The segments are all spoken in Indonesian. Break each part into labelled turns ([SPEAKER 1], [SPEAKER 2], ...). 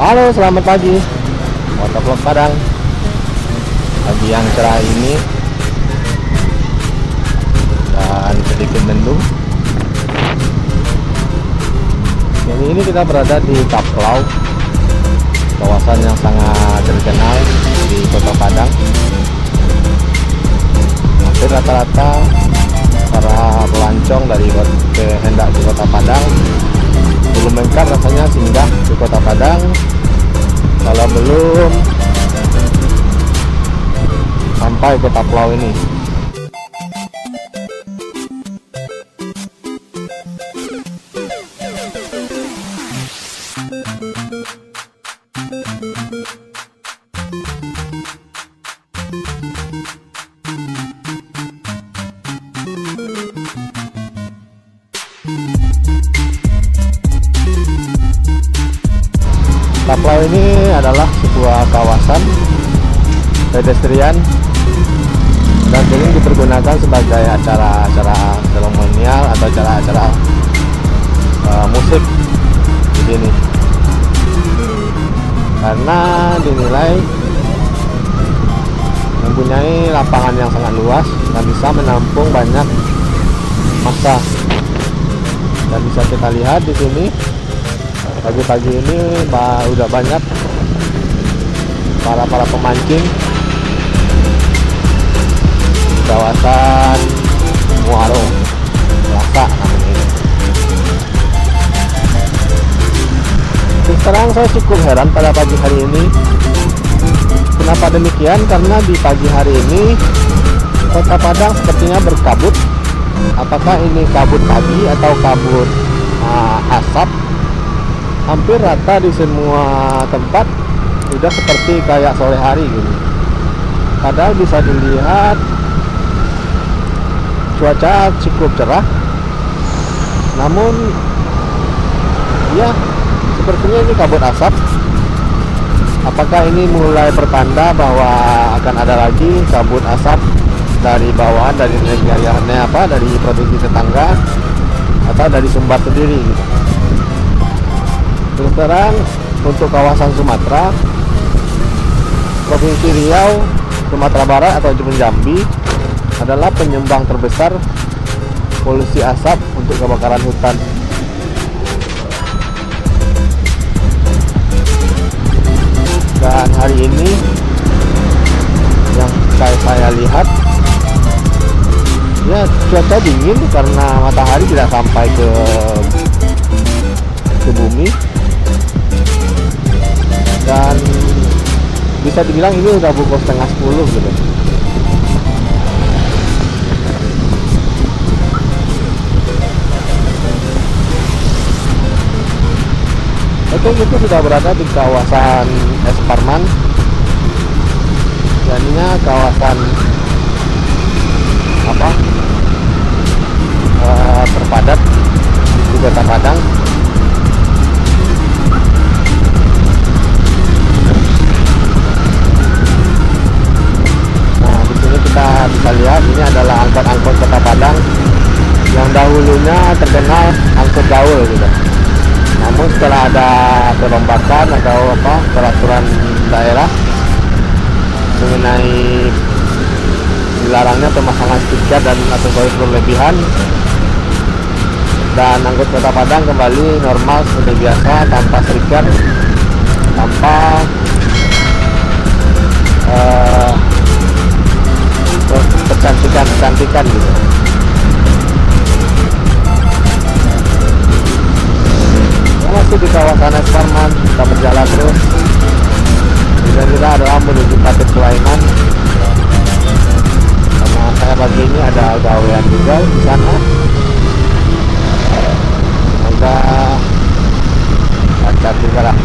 [SPEAKER 1] Halo, selamat pagi. Motovlog Padang. Pagi yang cerah ini dan sedikit mendung. Ini kita berada di Kaplau, kawasan yang sangat terkenal di Kota Padang. Hampir rata-rata para pelancong dari hendak di Kota Padang belum lengkap rasanya singgah di Kota Padang kalau belum sampai ke Kaplau ini. Kaplau ini adalah sebuah kawasan pedestrian dan sering dipergunakan sebagai acara-acara seremonial atau acara-acara musik di sini, karena dinilai mempunyai lapangan yang sangat luas dan bisa menampung banyak massa. Dan bisa kita lihat di sini pagi-pagi ini udah banyak para pemancing di kawasan Muaro Plaza namanya ini. Terus terang saya cukup heran pada pagi hari ini. Kenapa demikian? Karena di pagi hari ini Kota Padang sepertinya berkabut. Apakah ini kabut pagi atau kabut asap? Hampir rata di semua tempat sudah seperti kayak sore hari gini. Padahal bisa dilihat cuaca cukup cerah, namun ya sepertinya ini kabut asap. Apakah ini mulai pertanda bahwa akan ada lagi kabut asap dari bawahan, dari negara dari provinsi tetangga atau dari Sumbar sendiri gitu. Terus terang untuk kawasan Sumatera, Provinsi Riau, Sumatera Barat atau Jambi adalah penyumbang terbesar polusi asap untuk kebakaran hutan. Dan hari ini yang saya lihat ya cuaca dingin karena matahari tidak sampai ke bumi. Dan bisa dibilang ini udah pukul 9:30 gitu. Oke, itu sudah berada di kawasan Es Parman. Jadinya kawasan terpadat di Kota Padang. Kita bisa lihat ini adalah angkot-angkot Kota Padang yang dahulunya terkenal angkot gaul gitu. Namun setelah ada perombakan atau peraturan daerah mengenai dilarangnya pemasangan stiker dan aksesoris berlebihan, dan angkot Kota Padang kembali normal seperti biasa, tanpa stiker, tanpa kecantikan gitu. Masih di kawasan Es Parman, kita berjalan terus. Kita adalah menuju Patit Sulaiman. Karena saya pagi ini ada gawean juga di sana. Semoga lancar juga lah.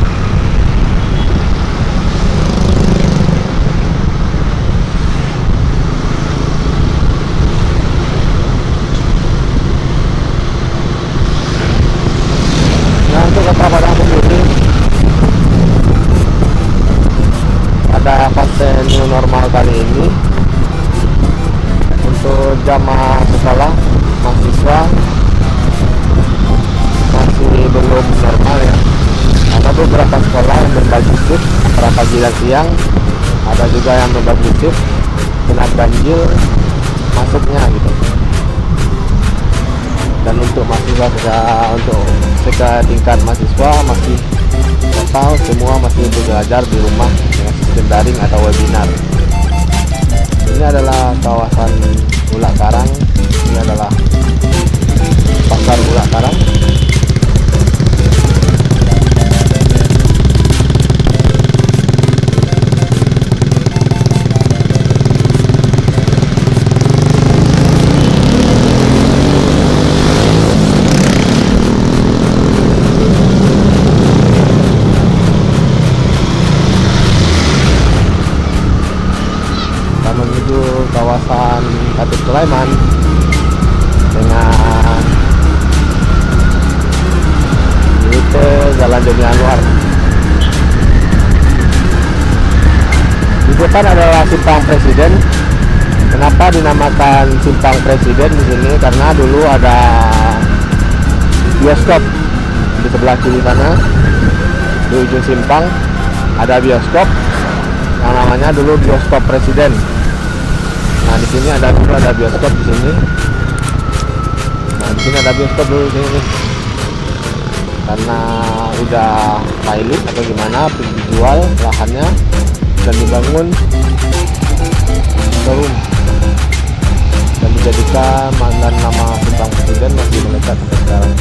[SPEAKER 1] Kota Padang sendiri pada fase new normal kali ini untuk jamaah sekolah mahasiswa masih belum normal ya. Ada beberapa sekolah yang berbagi shift antara pagi dan siang, ada juga yang berbagi shift kena ganjil masuknya gitu. Dan untuk mahasiswa untuk setingkat mahasiswa masih total semua masih belajar di rumah dengan sistem daring atau webinar. Ini adalah kawasan Ulak Karang. Ini adalah pasar Ulak Karang. Menuju kawasan Khatib Sulaiman dengan rute Jalan Joni Anwar. Di depan adalah Simpang Presiden. Kenapa dinamakan Simpang Presiden di sini? Karena dulu ada bioskop di sebelah kiri sana, di ujung simpang ada bioskop yang namanya dulu Bioskop Presiden. Nah, di sini ada bioskop di sini. Nah, di sini ada bioskop dulu di sini. Karena udah pilot atau gimana, dijual lahannya dan dibangun showroom dan dijadikan mantan nama Simpang Presiden masih melekat sampai sekarang.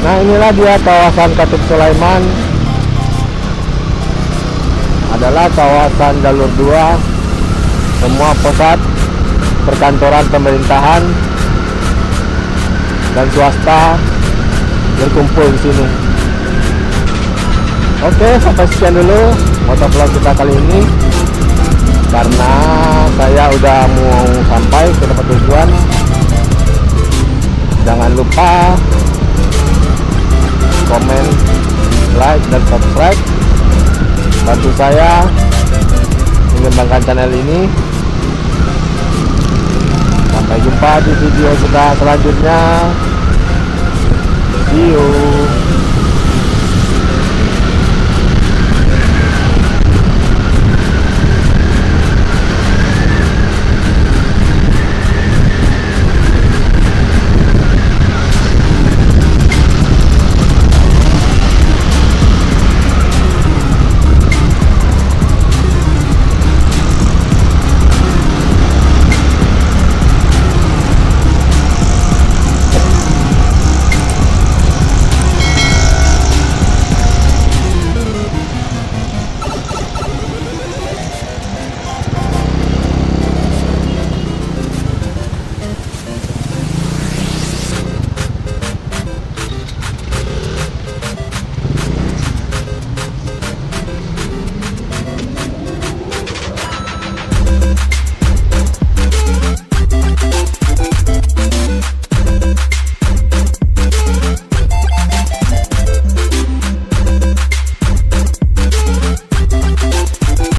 [SPEAKER 1] Nah, inilah dia kawasan Khatib Sulaiman. Adalah kawasan jalur 2. Semua pusat perkantoran pemerintahan dan swasta berkumpul di sini. Oke, sampai sekian dulu motovlog kita kali ini. Karena saya udah mau sampai ke tempat tujuan. Jangan lupa komen, like, dan subscribe. Bantu saya mengembangkan channel ini. Sampai jumpa di video kita selanjutnya.